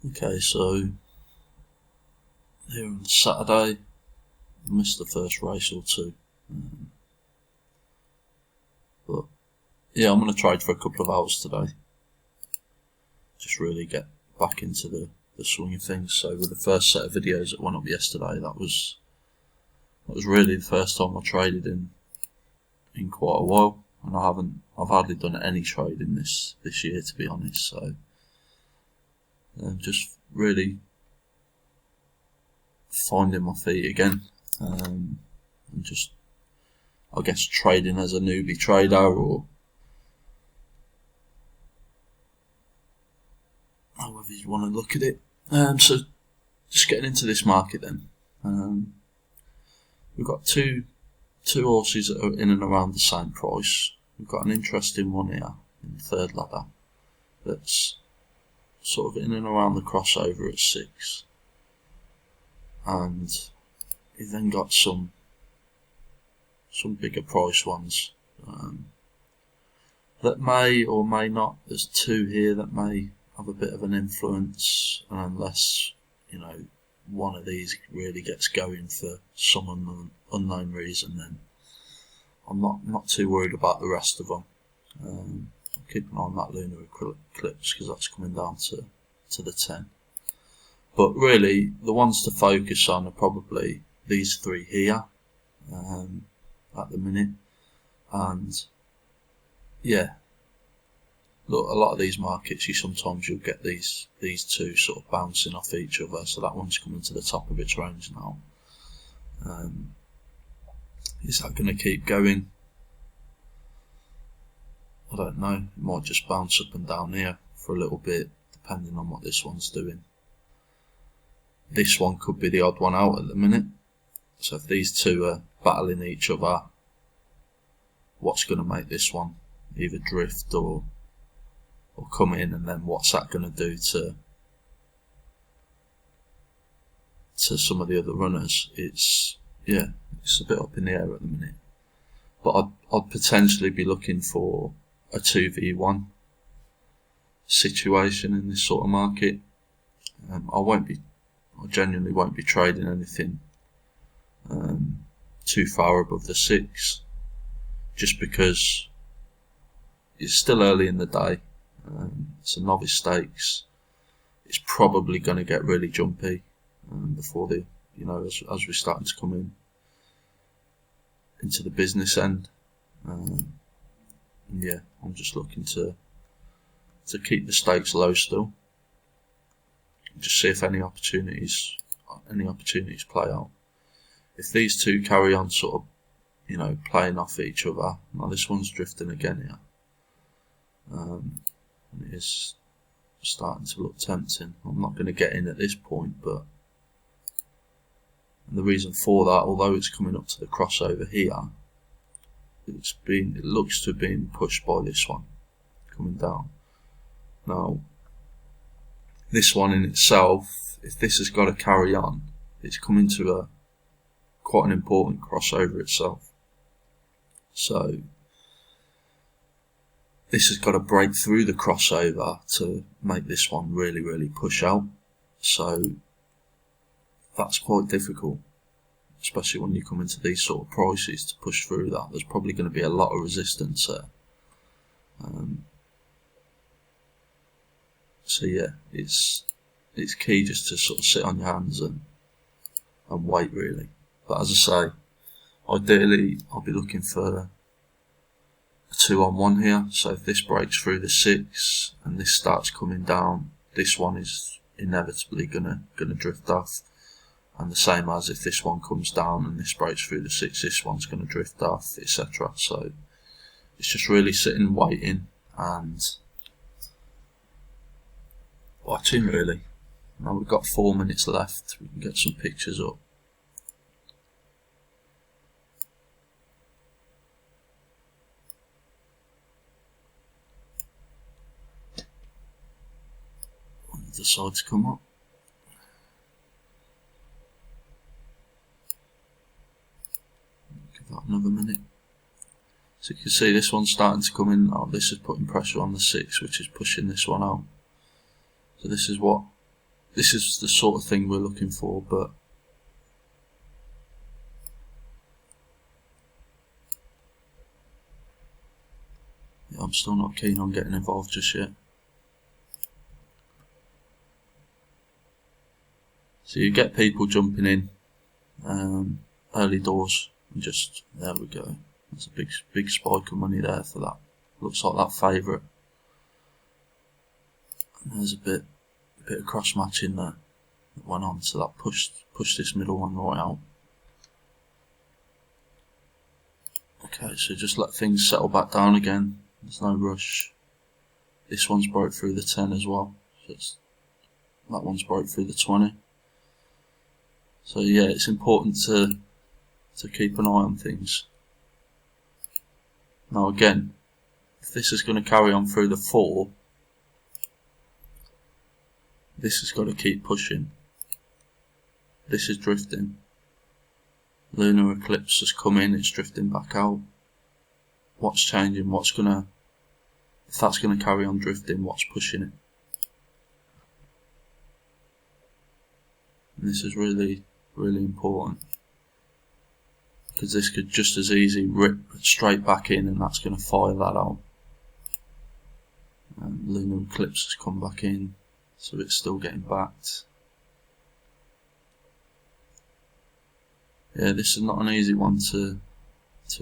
Okay, so here on Saturday, I missed the first race or two. But yeah, I'm going to trade for a couple of hours today. Just really get back into the swing of things. So with the first set of videos that went up yesterday, that was really the first time I traded in quite a while, and I've hardly done any trading this year, to be honest. So just really finding my feet again, and just, I guess, trading as a newbie trader, or however you want to look at it. So just getting into this market then. We've got two horses that are in and around the same price. We've got an interesting one here in the third ladder that's sort of in and around the crossover at 6, and you've then got some bigger price ones that may or may not. There's two here that may have a bit of an influence, and unless one of these really gets going for some unknown reason, then I'm not too worried about the rest of them. I'm keeping on that lunar eclipse because that's coming down to the 10. But really, the ones to focus on are probably these three here at the minute. And yeah, look, a lot of these markets, you'll get these two sort of bouncing off each other. So that one's coming to the top of its range now. Is that going to keep going? I don't know. It might just bounce up and down here for a little bit, depending on what this one's doing. This one could be the odd one out at the minute. So if these two are battling each other, what's going to make this one either drift or come in, and then what's that going to do to some of the other runners? It's a bit up in the air at the minute. But I'd potentially be looking for a 2v1 situation in this sort of market. I genuinely won't be trading anything too far above the 6, just because it's still early in the day. It's a novice stakes. It's probably going to get really jumpy before as we're starting to come into the business end. Yeah, I'm just looking to keep the stakes low still. Just see if any opportunities play out. If these two carry on sort of playing off each other, now this one's drifting again here, and it is starting to look tempting. I'm not going to get in at this point, but the reason for that, although it's coming up to the crossover here, it looks to have been pushed by this one coming down. Now this one in itself, if this has got to carry on, it's coming to quite an important crossover itself. So this has got to break through the crossover to make this one really, really push out. So that's quite difficult, especially when you come into these sort of prices, to push through that. There's probably going to be a lot of resistance there. So yeah, it's key just to sort of sit on your hands and wait, really. But as I say, ideally I'll be looking for a 2-on-1 here. So if this breaks through the 6 and this starts coming down, this one is inevitably gonna drift off. And the same as if this one comes down and this breaks through the 6, this one's going to drift off, etc. So it's just really sitting, waiting, and watching, really. Now we've got 4 minutes left. We can get some pictures up. When they decide to come up. Another minute. So you can see this one's starting to come in. Oh, this is putting pressure on the 6, which is pushing this one out. So this is what this is the sort of thing we're looking for, but yeah, I'm still not keen on getting involved just yet. So you get people jumping in early doors, and just, there we go. There's a big spike of money there for that. Looks like that favourite. And there's a bit of cross matching there that went on, so that pushed this middle one right out. Okay, so just let things settle back down again. There's no rush. This one's broke through the 10 as well. So that one's broke through the 20. So yeah, it's important to keep an eye on things. Now again, if this is going to carry on through the 4, this has got to keep pushing. This is drifting. Lunar eclipse has come in, it's drifting back out. What's changing? If that's going to carry on drifting, what's pushing it? And this is really, really important, because this could just as easily rip straight back in, and that's going to fire that out. And lunar eclipse has come back in, so it's still getting backed. Yeah, this is not an easy one to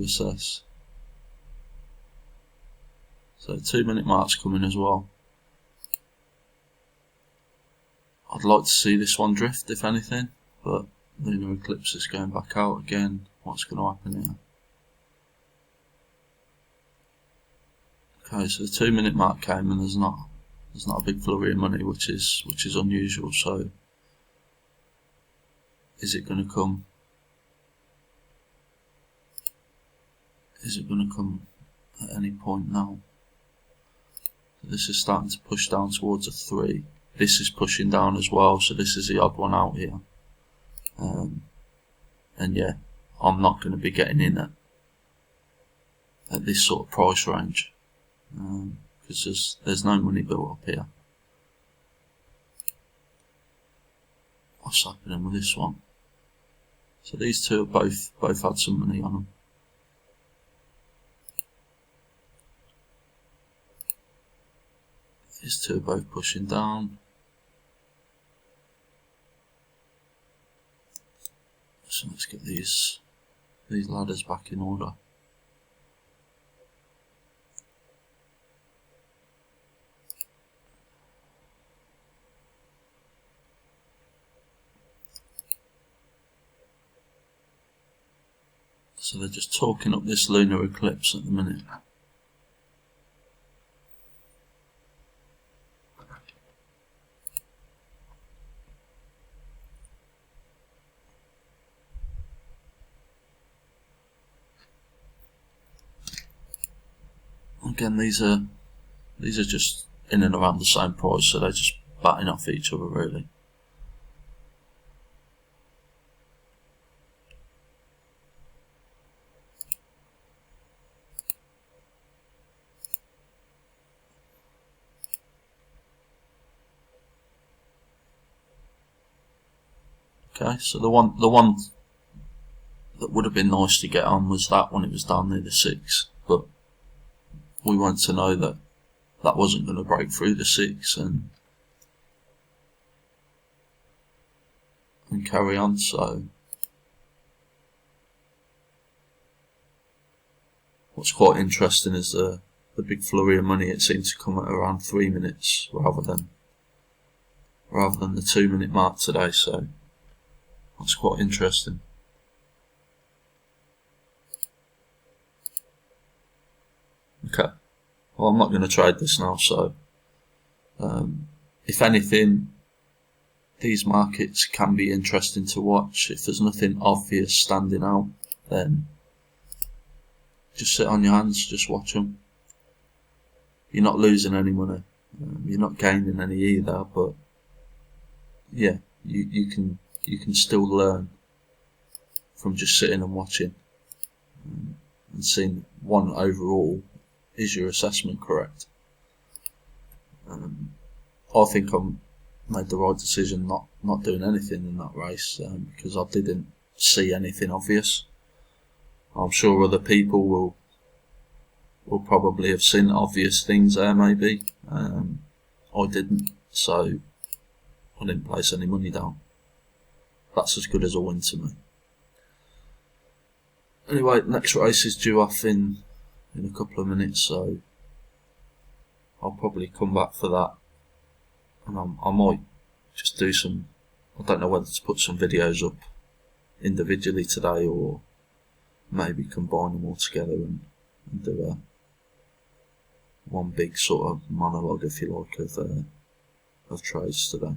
assess. So 2 minute mark's coming as well. I'd like to see this one drift, if anything, but lunar eclipse is going back out again. What's going to happen here? Okay, so the 2 minute mark came, and there's not a big flurry of money, which is unusual. So is it going to come? Is it going to come at any point now? This is starting to push down towards a 3. This is pushing down as well, so this is the odd one out here. And yeah, I'm not going to be getting in at this sort of price range, because there's no money built up here. What's happening with this one? So these two have both had some money on them. These two are both pushing down. So let's get these ladders back in order. So they're just talking up this lunar eclipse at the minute. Again, these are just in and around the same price, so they're just batting off each other really. Okay, so the one that would have been nice to get on was that when it was down near the 6, but we want to know that that wasn't going to break through the 6 and carry on. So what's quite interesting is the big flurry of money. It seemed to come at around 3 minutes rather than the 2 minute mark today, so that's quite interesting. Okay, well, I'm not going to trade this now, so if anything, these markets can be interesting to watch. If there's nothing obvious standing out, then just sit on your hands, just watch them. You're not losing any money, you're not gaining any either, but yeah, you can still learn from just sitting and watching and seeing one overall. Is your assessment correct? I think I'm made the right decision not doing anything in that race, because I didn't see anything obvious. I'm sure other people will probably have seen obvious things there, maybe. I didn't, so I didn't place any money down. That's as good as a win to me. Anyway, next race is due off in a couple of minutes, so I'll probably come back for that, and I might just do some, I don't know whether to put some videos up individually today or maybe combine them all together and do one big sort of monologue, if you like, of trades today.